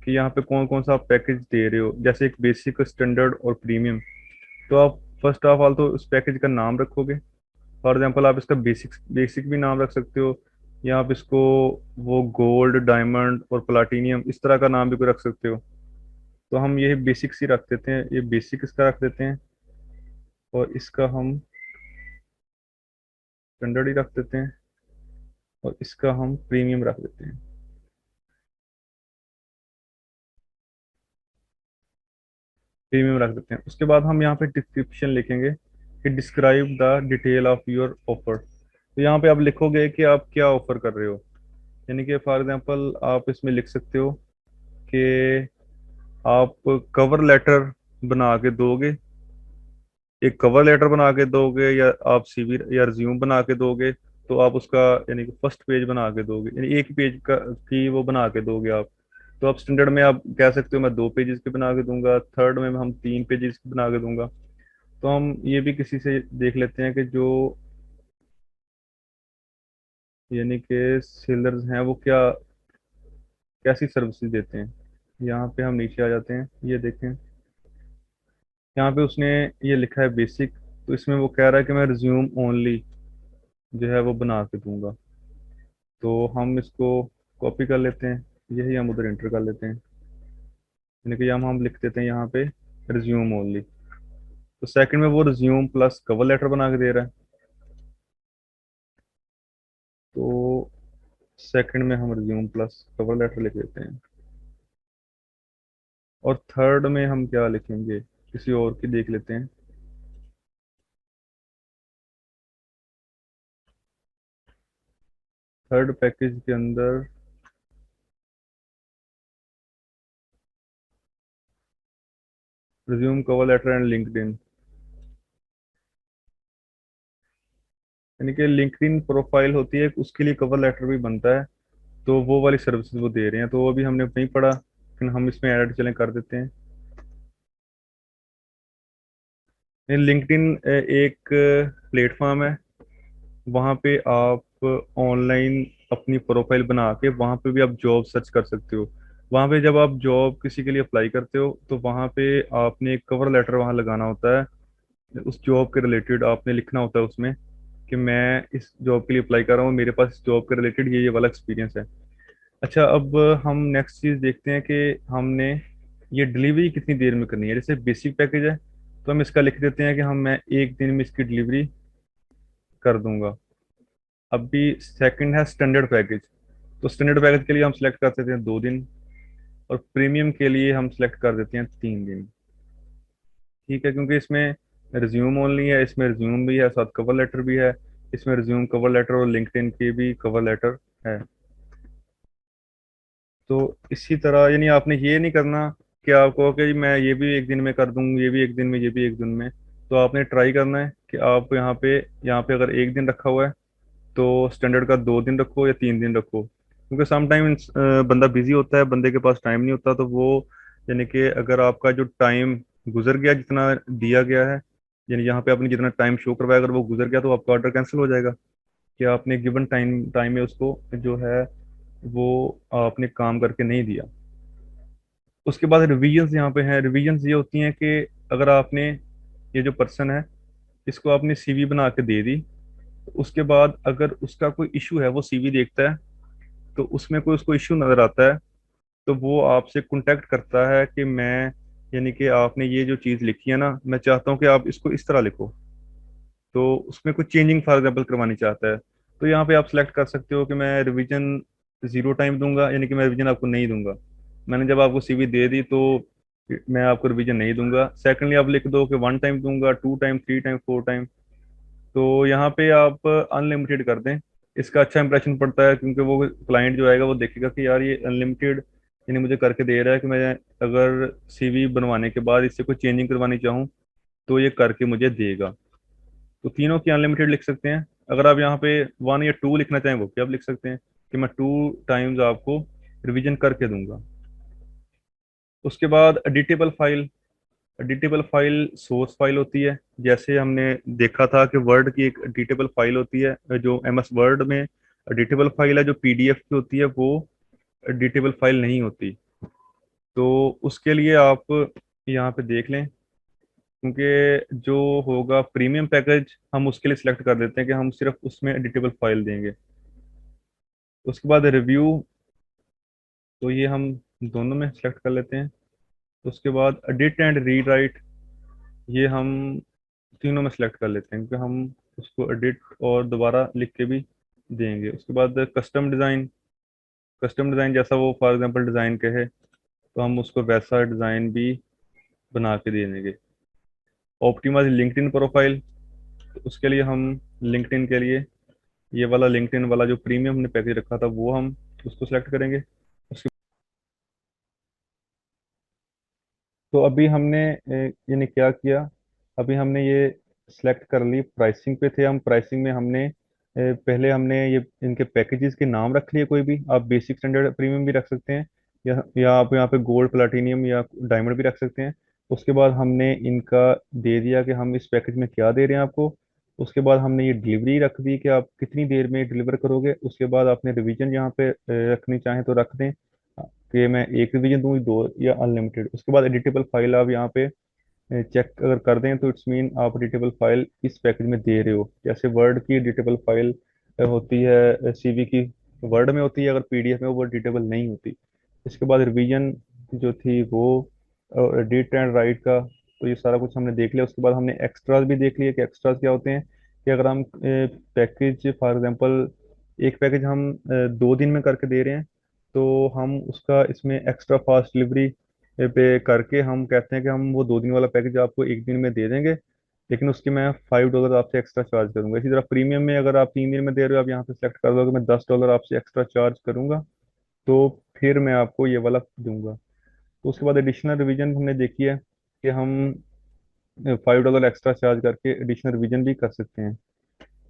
कि यहाँ पे कौन कौन सा आप पैकेज दे रहे हो, जैसे एक बेसिक, स्टैंडर्ड और प्रीमियम। तो आप फर्स्ट ऑफ ऑल तो उस पैकेज का नाम रखोगे। फॉर एग्जांपल आप इसका बेसिक बेसिक भी नाम रख सकते हो, या आप इसको वो गोल्ड, डायमंड और प्लाटिनियम इस तरह का नाम भी कोई रख सकते हो। तो हम ये बेसिक्स ही रख देते हैं, ये बेसिक इसका रख देते हैं, और इसका हम स्टैंडर्ड ही रख देते हैं। और इसका हम प्रीमियम रख देते हैं। प्रीमियम रख देते हैं। उसके बाद हम यहाँ पे डिस्क्रिप्शन लिखेंगे कि describe the detail of your offer. तो यहाँ पे आप लिखोगे कि आप क्या ऑफर कर रहे हो। यानी कि फॉर एग्जांपल आप इसमें लिख सकते हो कि आप कवर लेटर बना के दोगे, एक कवर लेटर बना के दोगे, या आप सीवी या रिज्यूम बना के दोगे, तो आप उसका यानी कि फर्स्ट पेज बना के दोगे, यानी एक पेज का की वो बना के दोगे आप। तो आप स्टैंडर्ड में आप कह सकते हो मैं 2 पेजेस के बना के दूंगा, थर्ड में हम 3 पेजेस के बना के दूंगा। तो हम ये भी किसी से देख लेते हैं कि जो यानी कि सेलर्स हैं वो क्या कैसी सर्विसेज देते हैं। यहाँ पे हम नीचे आ जाते हैं, ये देखें, यहाँ पे उसने ये लिखा है बेसिक। तो इसमें वो कह रहा है कि मैं रिज्यूम ओनली जो है वो बना के दूंगा। तो हम इसको कॉपी कर लेते हैं, यही हम उधर इंटर कर लेते हैं, यानी कि हम लिख देते हैं यहाँ पे रिज्यूम ओनली। तो सेकंड में वो रिज्यूम प्लस कवर लेटर बना के दे रहा है, तो सेकंड में हम रिज्यूम प्लस कवर लेटर लिख देते हैं। और थर्ड में हम क्या लिखेंगे, किसी और की देख लेते हैं। थर्ड पैकेज के अंदर resume cover letter and LinkedIn, यानी कि लिंक्डइन प्रोफाइल होती है उसके लिए कवर लेटर भी बनता है। तो वो वाली सर्विसेज वो दे रहे हैं, तो वो अभी हमने नहीं पढ़ा, लेकिन हम इसमें ऐड चलें कर देते हैं। लिंक्डइन एक प्लेटफॉर्म है, वहाँ पे आप ऑनलाइन अपनी प्रोफाइल बना के वहाँ पे भी आप जॉब सर्च कर सकते हो। वहाँ पे जब आप जॉब किसी के लिए अप्लाई करते हो तो वहाँ पे आपने एक कवर लेटर वहाँ लगाना होता है, उस जॉब के रिलेटेड आपने लिखना होता है उसमें कि मैं इस जॉब के लिए अप्लाई कर रहा हूँ, मेरे पास इस जॉब के रिलेटेड ये वाला एक्सपीरियंस है। अच्छा, अब हम नेक्स्ट चीज़ देखते हैं कि हमने ये डिलीवरी कितनी देर में करनी है। जैसे बेसिक पैकेज है तो हम इसका लिख देते हैं कि मैं 1 दिन में इसकी डिलीवरी कर दूंगा। अभी सेकंड है स्टैंडर्ड पैकेज। तो स्टैंडर्ड पैकेज के लिए हम सिलेक्ट कर देते हैं 2 दिन, और प्रीमियम के लिए हम सिलेक्ट कर देते हैं 3 दिन। ठीक है, क्योंकि इसमें रिज्यूम ओनली है, इसमें रिज्यूम भी है, साथ कवर लेटर भी है। इसमें रिज्यूम कवर लेटर और लिंक्डइन के भी कवर लेटर है। तो इसी तरह यानी आपने ये नहीं करना कि आप कहो कि मैं ये भी 1 दिन में कर दूं, ये भी 1 दिन में, ये भी 1 दिन में। तो आपने ट्राई करना है कि आप यहाँ पे अगर 1 दिन रखा हुआ है तो स्टैंडर्ड का 2 दिन रखो या 3 दिन रखो, क्योंकि समटाइम्स बंदा बिजी होता है, बंदे के पास टाइम नहीं होता। तो वो यानी कि अगर आपका जो टाइम गुजर गया जितना दिया गया है, यानी यहाँ पे आपने जितना टाइम शो करवाया अगर वो गुजर गया तो आपका ऑर्डर कैंसिल हो जाएगा, कि आपने गिवन टाइम टाइम में उसको जो है वो आपने काम करके नहीं दिया। उसके बाद रिविजन्स यहाँ पे हैं। रिविजन्स ये होती हैं कि अगर आपने ये जो पर्सन है इसको आपने सीवी बना के दे दी, तो उसके बाद अगर उसका कोई इशू है वो सीवी देखता है, तो उसमें कोई उसको इशू नजर आता है, तो वो आपसे कांटेक्ट करता है कि मैं यानी कि आपने ये जो चीज़ लिखी है ना, मैं चाहता हूँ कि आप इसको इस तरह लिखो। तो उसमें कुछ चेंजिंग फॉर एग्जाम्पल करवानी चाहता है, तो यहाँ पे आप सेलेक्ट कर सकते हो कि मैं रिवीजन 0 टाइम दूंगा, यानी कि मैं रिवीजन आपको नहीं दूंगा। मैंने जब आपको सीवी दे दी तो मैं आपको रिवीजन नहीं दूंगा। सेकेंडली आप लिख दो कि 1 टाइम दूंगा, 2 टाइम, 3 टाइम, 4 टाइम। तो यहाँ पे आप अनलिमिटेड कर दें, इसका अच्छा इंप्रेशन पड़ता है, क्योंकि वो क्लाइंट जो आएगा वो देखेगा कि यार ये अनलिमिटेड यानी मुझे करके दे रहा है, कि मैं अगर सीवी बनवाने के बाद इससे कोई चेंजिंग करवानी चाहूँ तो ये करके मुझे देगा। तो तीनों की अनलिमिटेड लिख सकते हैं। अगर आप यहाँ पे 1 या 2 लिखना चाहें वो भी आप लिख सकते हैं, कि मैं 2 टाइम्स आपको रिवीजन करके दूंगा। उसके बाद editable file. Editable file source file होती है, जैसे हमने देखा था कि वर्ड की एक एडिटेबल फाइल होती है, जो एमएस वर्ड में एडिटेबल फाइल है, जो पीडीएफ की होती है वो एडिटेबल फाइल नहीं होती। तो उसके लिए आप यहाँ पे देख लें, क्योंकि जो होगा प्रीमियम पैकेज हम उसके लिए सिलेक्ट कर देते हैं कि हम सिर्फ उसमें एडिटेबल फाइल देंगे। उसके बाद रिव्यू, तो ये हम दोनों में सिलेक्ट कर लेते हैं। उसके बाद एडिट एंड रीड राइट, ये हम तीनों में सिलेक्ट कर लेते हैं, क्योंकि हम उसको एडिट और दोबारा लिख के भी देंगे। उसके बाद कस्टम डिज़ाइन जैसा वो फॉर एग्जांपल डिज़ाइन कहे तो हम उसको वैसा डिज़ाइन भी बना के दे देंगे। ऑप्टिमाइज लिंक्डइन प्रोफाइल, तो उसके लिए हम लिंक्डइन के लिए ये वाला लिंक्डइन वाला जो प्रीमियम हमने पैकेज रखा था वो हम उसको सेलेक्ट करेंगे। उसके तो अभी हमने यानी क्या किया, अभी हमने ये सिलेक्ट कर ली। प्राइसिंग पे थे हम, प्राइसिंग में हमने पहले हमने ये इनके पैकेजेस के नाम रख लिए। कोई भी आप बेसिक, स्टैंडर्ड, प्रीमियम भी रख सकते हैं, या आप यहाँ पे गोल्ड, प्लाटिनियम या डायमंड भी रख सकते हैं। उसके बाद हमने इनका दे दिया कि हम इस पैकेज में क्या दे रहे हैं आपको। उसके बाद हमने ये डिलीवरी रख दी कि आप कितनी देर में डिलीवर करोगे। उसके बाद आपने रिवीजन यहाँ पे रखनी चाहें तो रख दें कि मैं एक रिवीजन दूँ, दो, या अनलिमिटेड। उसके बाद एडिटेबल फाइल आप यहाँ पे चेक अगर कर दें तो इट्स मीन आप एडिटेबल फाइल इस पैकेज में दे रहे हो। जैसे वर्ड की एडिटेबल फाइल होती है सीवी की, वर्ड में होती है, अगर पीडीएफ में वो एडिटेबल नहीं होती। इसके बाद रिवीजन जो थी वो रीड एंड राइट का, तो ये सारा कुछ हमने देख लिया। उसके बाद हमने एक्स्ट्राज भी देख लिए कि एक्स्ट्राज क्या होते हैं। कि अगर हम पैकेज फॉर एग्जांपल एक पैकेज हम 2 दिन में करके दे रहे हैं, तो हम उसका इसमें एक्स्ट्रा फास्ट डिलीवरी पे करके हम कहते हैं कि हम वो 2 दिन वाला पैकेज आपको एक दिन में दे देंगे, लेकिन उसके मैं $5 आपसे एक्स्ट्रा चार्ज करूंगा। इसी तरह प्रीमियम में अगर आप 3 दिन में दे रहे हो, आप यहाँ पे सेलेक्ट कर दो कि मैं $10 आपसे एक्स्ट्रा चार्ज करूंगा, तो फिर मैं आपको ये वाला दूंगा। तो उसके बाद एडिशनल रिवीजन हमने देखी है कि हम $5 एक्स्ट्रा चार्ज करके एडिशनल रिवीजन भी कर सकते हैं।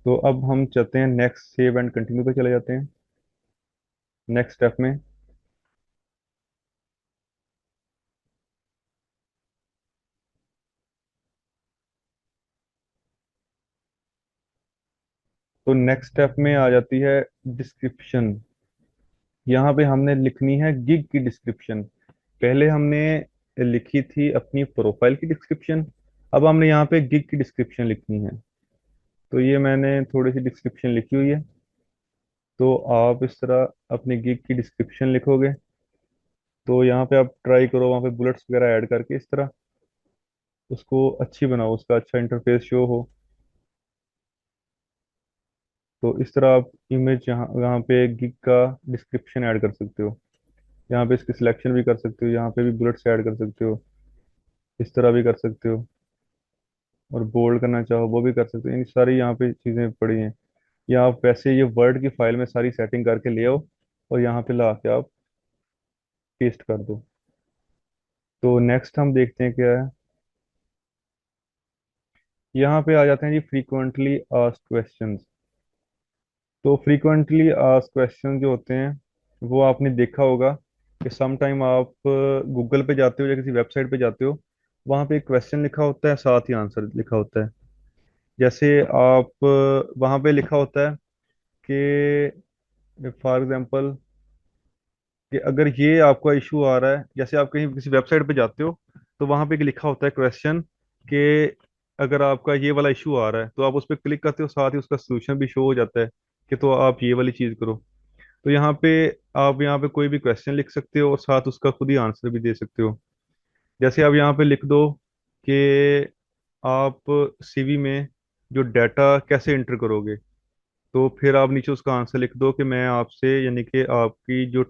तो अब हम चलते हैं नेक्स्ट, सेव एंड कंटिन्यू पे चले जाते हैं नेक्स्ट स्टेप में। तो नेक्स्ट स्टेप में आ जाती है डिस्क्रिप्शन। यहाँ पे हमने लिखनी है गिग की डिस्क्रिप्शन। पहले हमने लिखी थी अपनी प्रोफाइल की डिस्क्रिप्शन, अब हमने यहाँ पे गिग की डिस्क्रिप्शन लिखनी है। तो ये मैंने थोड़ी सी डिस्क्रिप्शन लिखी हुई है। तो आप इस तरह अपनी गिग की डिस्क्रिप्शन लिखोगे, तो यहाँ पे आप ट्राई करो वहाँ पे बुलेट्स वगैरह ऐड करके इस तरह उसको अच्छी बनाओ, उसका अच्छा इंटरफेस शो हो। तो इस तरह आप इमेज यहाँ यहाँ पे गिग का डिस्क्रिप्शन ऐड कर सकते हो। यहाँ पे इसकी सिलेक्शन भी कर सकते हो, यहाँ पे भी बुलेट्स ऐड कर सकते हो, इस तरह भी कर सकते हो, और बोल्ड करना चाहो वो भी कर सकते हो। इन सारी यहाँ पे चीज़ें पड़ी हैं। या आप वैसे ये वर्ड की फाइल में सारी सेटिंग करके ले आओ और यहाँ पे ला के आप पेस्ट कर दो। तो नेक्स्ट हम देखते हैं क्या है। यहाँ पे आ जाते हैं जी फ्रीक्वेंटली आस्क्ड क्वेश्चंस। तो फ्रीक्वेंटली आस्क्ड क्वेश्चन जो होते हैं वो आपने देखा होगा कि सम टाइम आप गूगल पे जाते हो या किसी वेबसाइट पे जाते हो, वहाँ पे एक क्वेश्चन लिखा होता है, साथ ही आंसर लिखा होता है। जैसे आप वहाँ पे लिखा होता है कि फॉर एग्जांपल कि अगर ये आपका इशू आ रहा है, जैसे आप कहीं किसी वेबसाइट पे जाते हो तो वहां पे एक लिखा होता है क्वेश्चन कि अगर आपका ये वाला इशू आ रहा है तो आप उस पर क्लिक करते हो, साथ ही उसका सोल्यूशन भी शो हो जाता है कि तो आप ये वाली चीज करो। तो यहाँ पे आप यहाँ पे कोई भी क्वेश्चन लिख सकते हो और साथ उसका खुद ही आंसर भी दे सकते हो। जैसे आप यहाँ पे लिख दो कि आप सीवी में जो डाटा कैसे इंटर करोगे, तो फिर आप नीचे उसका आंसर लिख दो कि मैं आपसे यानी कि आपकी जो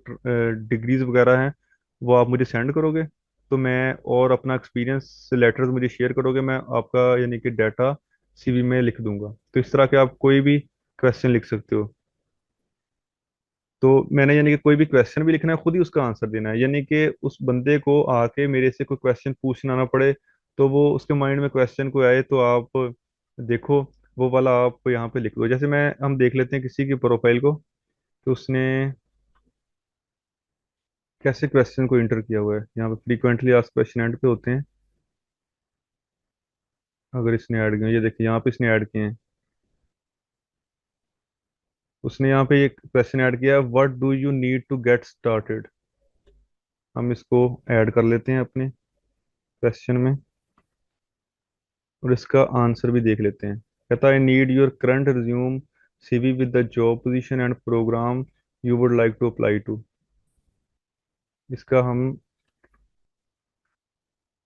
डिग्रीज वगैरह हैं वो आप मुझे सेंड करोगे, तो मैं और अपना एक्सपीरियंस लेटर्स मुझे शेयर करोगे, मैं आपका यानी कि डाटा सीवी में लिख दूंगा। तो इस तरह के आप कोई भी क्वेश्चन लिख सकते हो। तो मैंने यानी कि कोई भी क्वेश्चन भी लिखना है, खुद ही उसका आंसर देना है, यानी कि उस बंदे को आके मेरे से कोई क्वेश्चन पूछना ना पड़े। तो वो उसके माइंड में क्वेश्चन को आए तो आप देखो वो वाला आप यहाँ पे लिख दो। जैसे मैं हम देख लेते हैं किसी की प्रोफाइल को कि उसने कैसे क्वेश्चन को इंटर किया हुआ है। यहाँ पे फ्रीक्वेंटली आस्क्ड क्वेश्चन एंड पे होते हैं। अगर इसने ऐड किया, ये देखिए यहाँ पे इसने ऐड किए हैं। उसने यहाँ पे एक क्वेश्चन ऐड किया है, what do you need to get started. हम इसको ऐड कर लेते हैं अपने क्वेश्चन में और इसका आंसर भी देख लेते हैं। कहता है, need your current resume CV with the job position and program you would like to apply to. इसका हम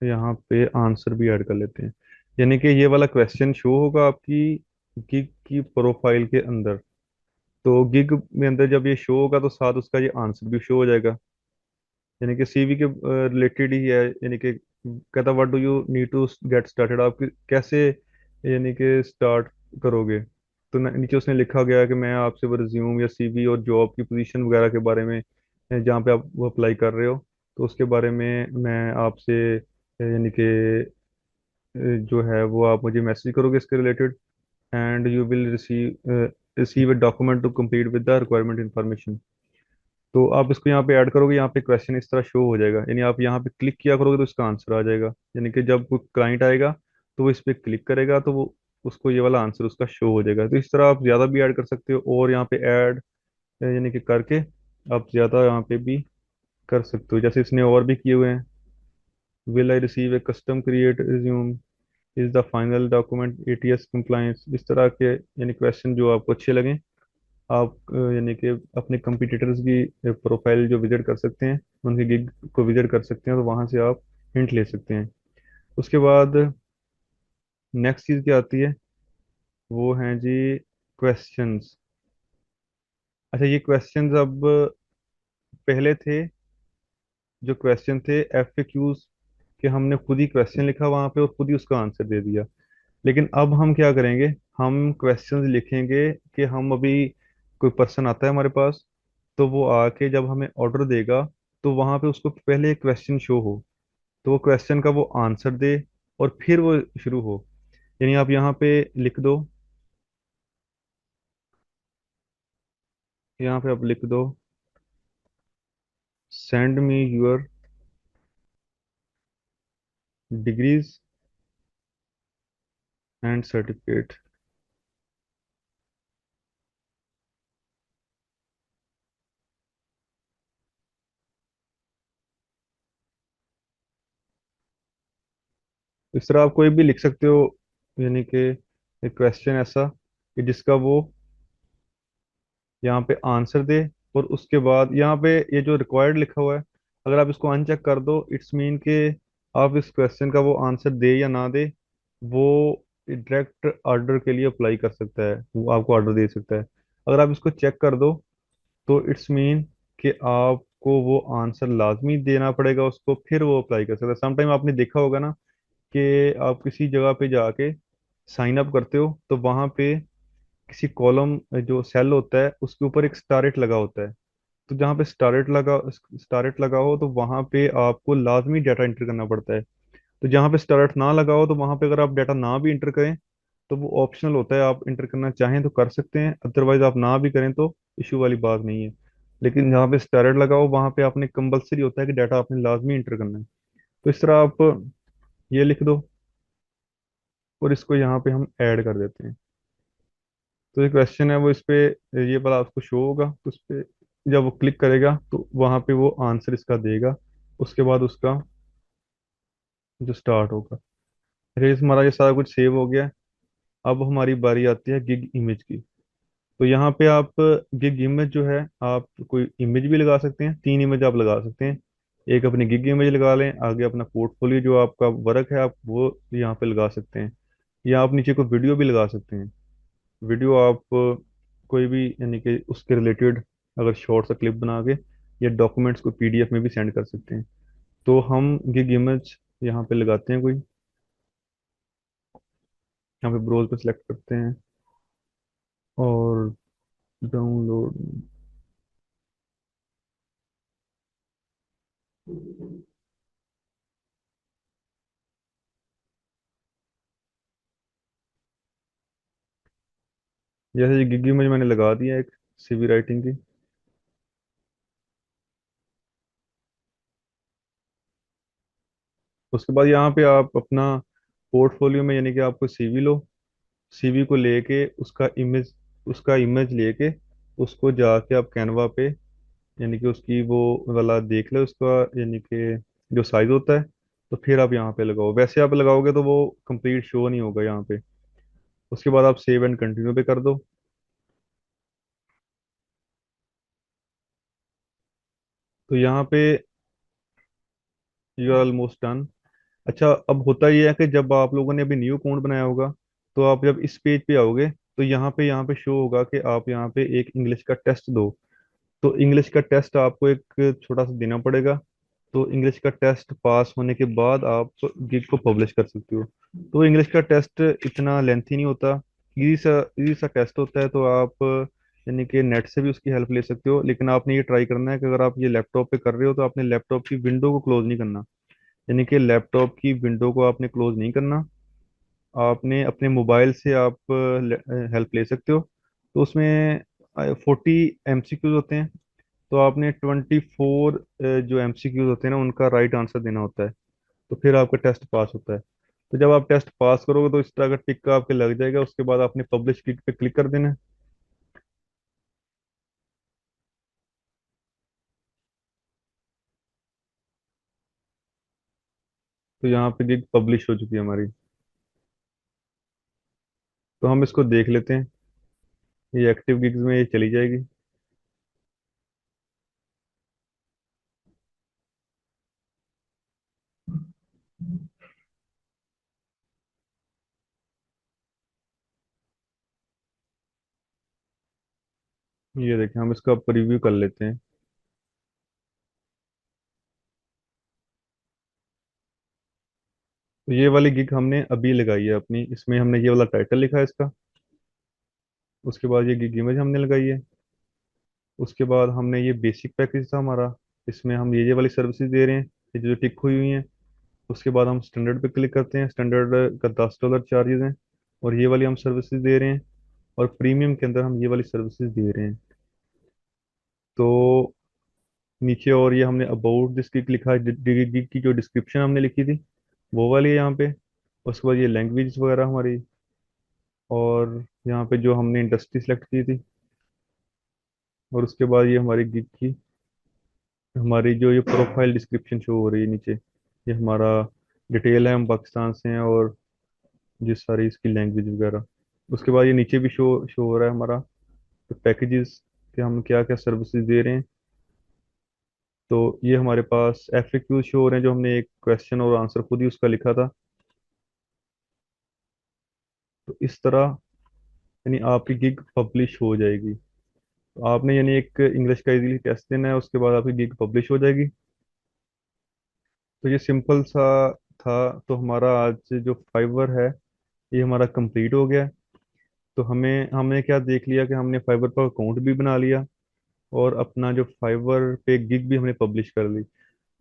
यहाँ पे आंसर भी ऐड कर लेते हैं। यानी कि ये वाला क्वेश्चन शो होगा आपकी गिग की प्रोफाइल के अंदर। तो गिग में अंदर जब ये शो होगा तो साथ उसका ये आंसर भी शो हो जाएगा। यानी कि सीवी के रिलेटेड ही है। यानी कि कहता what do you need to get started, आप कैसे यानी कि स्टार्ट करोगे। तो नीचे उसने लिखा गया है कि मैं आपसे वो रिज्यूम या सीवी और जॉब की पोजीशन वगैरह के बारे में जहाँ पे आप वो अप्लाई कर रहे हो, तो उसके बारे में मैं आपसे यानी कि जो है वो आप मुझे मैसेज करोगे इसके related, and you will receive a document to complete with the requirement information. तो आप इसको यहाँ पे ऐड करोगे, यहाँ पे क्वेश्चन इस तरह शो हो जाएगा, यानी आप यहाँ पे क्लिक किया करोगे तो इसका आंसर आ जाएगा। यानी कि जब कोई क्लाइंट आएगा तो वो इस पे क्लिक करेगा तो वो उसको ये वाला आंसर उसका शो हो जाएगा। तो इस तरह आप ज़्यादा भी ऐड कर सकते हो, और यहाँ पे ऐड यानी कि करके आप ज़्यादा यहाँ पे भी कर सकते हो, जैसे इसने और भी किए हुए हैं। Will I receive A custom create resume, is the final document ATS compliance, इस तरह के यानी क्वेश्चन जो आपको अच्छे लगें आप यानी कि अपने कंपटीटर्स की प्रोफाइल जो विजिट कर सकते हैं, उनकी गिग को विजिट कर सकते हैं, तो वहां से आप हिंट ले सकते हैं। उसके बाद नेक्स्ट चीज़ क्या आती है, वो हैं जी क्वेश्चंस। अच्छा, ये क्वेश्चंस अब पहले थे जो क्वेश्चन थे एफ ए क्यूज के, हमने खुद ही क्वेश्चन लिखा वहां पे और खुद ही उसका आंसर दे दिया। लेकिन अब हम क्या करेंगे, हम क्वेश्चंस लिखेंगे कि हम अभी कोई पर्सन आता है हमारे पास, तो वो आके जब हमें ऑर्डर देगा तो वहां पे उसको पहले एक क्वेश्चन शो हो, तो वो क्वेश्चन का वो आंसर दे और फिर वो शुरू हो। यानी आप यहाँ पे लिख दो, यहाँ पे आप लिख दो send me your degrees and certificate. इस तरह आप कोई भी लिख सकते हो, यानी कि एक क्वेश्चन ऐसा कि जिसका वो यहाँ पे आंसर दे, और उसके बाद यहाँ पे ये जो रिक्वायर्ड लिखा हुआ है, अगर आप इसको अनचेक कर दो इट्स मीन के आप इस क्वेश्चन का वो आंसर दे या ना दे, वो डायरेक्ट ऑर्डर के लिए अप्लाई कर सकता है, वो आपको ऑर्डर दे सकता है। अगर आप इसको चेक कर दो तो इट्स मीन कि आपको वो आंसर लाजमी देना पड़ेगा उसको, फिर वो अप्लाई कर सकता है। समटाइम आपने देखा होगा ना कि आप किसी जगह पे जाके साइन अप करते हो तो वहां पे किसी कॉलम जो सेल होता है उसके ऊपर एक स्टारेट लगा होता है। तो जहाँ पे स्टारेट लगा हो तो वहां पे आपको लाजमी डाटा एंटर करना पड़ता है। तो जहाँ पे स्टारेट ना लगा हो तो वहां पे अगर आप डाटा ना भी इंटर करें तो वो ऑप्शनल होता है, आप इंटर करना चाहें तो कर सकते हैं, अदरवाइज आप ना भी करें तो इशू वाली बात नहीं है। लेकिन जहाँ पे स्टारेट लगा हो वहां पे आपने कंपलसरी होता है कि डाटा आपने लाजमी इंटर करना है। तो इस तरह आप ये लिख दो और इसको यहाँ पे हम ऐड कर देते हैं। तो ये क्वेश्चन है वो इस पे ये वाला आपको शो होगा, तो उस पे जब वो क्लिक करेगा तो वहां पे वो आंसर इसका देगा। उसके बाद उसका जो स्टार्ट होगा। अच्छा, इस हमारा ये सारा कुछ सेव हो गया है। अब हमारी बारी आती है गिग इमेज की। तो यहाँ पे आप गिग इमेज जो है, आप कोई इमेज भी लगा सकते हैं, 3 इमेज आप लगा सकते हैं। एक अपनी गिग इमेज लगा लें, आगे अपना पोर्टफोलियो जो आपका वर्क है आप वो यहाँ पे लगा सकते हैं, या आप नीचे कोई वीडियो भी लगा सकते हैं। वीडियो आप कोई भी यानी कि उसके रिलेटेड अगर शॉर्ट सा क्लिप बना के या डॉक्यूमेंट्स को पीडीएफ में भी सेंड कर सकते हैं। तो हम गिग इमेज यहाँ पे लगाते हैं कोई, यहाँ पे ब्राउज पे सिलेक्ट करते हैं और डाउनलोड। जैसे ये गिग इमेज मैंने लगा दिया एक सीवी राइटिंग की। उसके बाद यहाँ पे आप अपना पोर्टफोलियो में यानी कि आपको सीवी लो, सीवी को लेके उसका इमेज लेके उसको जाके आप कैनवा पे यानी कि उसकी वो वाला देख लो उसका, यानी कि जो साइज होता है, तो फिर आप यहाँ पे लगाओ। वैसे आप लगाओगे तो वो कंप्लीट शो नहीं होगा यहाँ पे। उसके बाद आप सेव एंड कंटिन्यू पे कर दो। तो यहाँ पे यू आर ऑलमोस्ट डन। अच्छा, अब होता ये है कि जब आप लोगों ने अभी न्यू अकाउंट बनाया होगा तो आप जब इस पेज पे आओगे तो यहाँ पे शो होगा कि आप यहाँ पे एक इंग्लिश का टेस्ट दो। तो इंग्लिश का टेस्ट आपको एक छोटा सा देना पड़ेगा। तो इंग्लिश का टेस्ट पास होने के बाद आप गिग को पब्लिश कर सकते हो। तो इंग्लिश का टेस्ट इतना लेंथी नहीं होता, इजी सा टेस्ट होता है। तो आप यानी कि नेट से भी उसकी हेल्प ले सकते हो, लेकिन आपने ये ट्राई करना है कि अगर आप ये लैपटॉप पे कर रहे हो तो आपने लैपटॉप की विंडो को क्लोज नहीं करना। यानी कि लैपटॉप की विंडो को आपने क्लोज नहीं करना। आपने अपने मोबाइल से आप हेल्प ले सकते हो। तो उसमें 40 MCQs होते हैं। तो आपने 24 जो MCQs होते हैं ना उनका राइट आंसर देना होता है। तो फिर आपका टेस्ट पास होता है। तो जब आप टेस्ट पास करोगे तो इस तरह का टिक का आपके लग जाएगा। उसके बाद आपने पब्लिश क्लिक पे क्लिक कर देना है। तो यहाँ पे गिग पब्लिश हो चुकी है हमारी। तो हम इसको देख लेते हैं। ये एक्टिव गिग्स में ये चली जाएगी। ये देखें, हम इसका प्रीव्यू कर लेते हैं। तो ये वाली गिग हमने अभी लगाई है अपनी, इसमें हमने ये वाला टाइटल लिखा है इसका। उसके बाद ये गिग इमेज हमने लगाई है। उसके बाद हमने ये बेसिक पैकेज था हमारा, इसमें हम ये वाली सर्विसेज दे रहे हैं, ये जो टिक हुई हुई हैं। उसके बाद हम स्टैंडर्ड पे क्लिक करते हैं। स्टैंडर्ड का $10 चार्जेस हैं, और ये वाली हम सर्विसेज दे रहे हैं। और प्रीमियम के अंदर हम ये वाली सर्विसेज दे रहे हैं। तो नीचे और ये हमने अबाउट दिस गिग लिखा है, गिग की जो डिस्क्रिप्शन हमने लिखी थी वो वाली है यहाँ पे। उसके बाद ये लैंग्वेज वगैरह हमारी, और यहाँ पे जो हमने इंडस्ट्री सेलेक्ट की थी। और उसके बाद ये हमारी गिग की हमारी जो ये प्रोफाइल डिस्क्रिप्शन शो हो रही है नीचे, ये हमारा डिटेल है, हम पाकिस्तान से हैं, और जिस सारी इसकी लैंग्वेज वगैरह। उसके बाद ये नीचे भी शो शो हो रहा है हमारा पैकेजेस, कि हम क्या क्या सर्विसेज दे रहे हैं। तो ये हमारे पास FAQ शो हो रहे हैं, जो हमने एक क्वेश्चन और आंसर खुद ही उसका लिखा था। तो इस तरह यानी आपकी गिग पब्लिश हो जाएगी। तो आपने यानी एक इंग्लिश का इजीली टेस्ट देना है, उसके बाद आपकी गिग पब्लिश हो जाएगी। तो ये सिंपल सा था। तो हमारा आज जो फाइवर है ये हमारा कंप्लीट हो गया। तो हमें हमने क्या देख लिया कि हमने फाइवर पर अकाउंट भी बना लिया, और अपना जो फाइवर पे गिग भी हमने पब्लिश कर ली।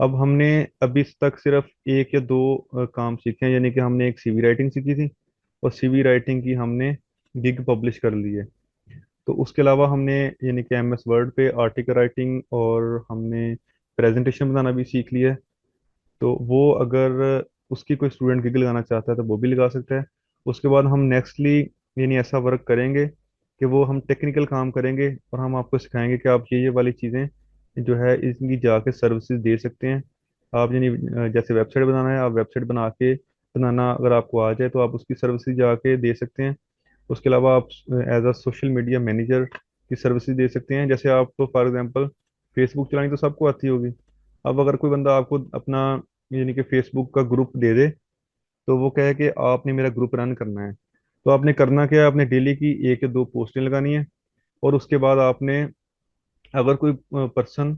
अब हमने अभी तक सिर्फ एक या दो काम सीखे हैं, यानी कि हमने एक CV राइटिंग सीखी थी, और CV राइटिंग की हमने गिग पब्लिश कर ली है। तो उसके अलावा हमने यानी कि MS वर्ड पे आर्टिकल राइटिंग, और हमने प्रेजेंटेशन बनाना भी सीख लिया है। तो वो अगर उसकी कोई स्टूडेंट गिग लगाना चाहता है तो वो भी लगा सकता है। उसके बाद हम नेक्स्टली यानी ऐसा वर्क करेंगे कि वो हम टेक्निकल काम करेंगे, और हम आपको सिखाएंगे कि आप ये वाली चीज़ें जो है इनकी जाके सर्विसेज दे सकते हैं। आप यानी जैसे वेबसाइट बनाना है, आप वेबसाइट बनाना अगर आपको आ जाए तो आप उसकी सर्विसेज जाके दे सकते हैं। उसके अलावा आप as a social media manager की सर्विसेज दे सकते हैं। जैसे आपको फॉर एग्जांपल फेसबुक चलानी तो सबको आती होगी। अब अगर कोई बंदा आपको अपना यानी कि फेसबुक का ग्रुप दे दे, तो वो कहे कि आपने मेरा ग्रुप रन करना है, तो आपने करना क्या है, आपने डेली की एक या दो पोस्टें लगानी है। और उसके बाद आपने अगर कोई पर्सन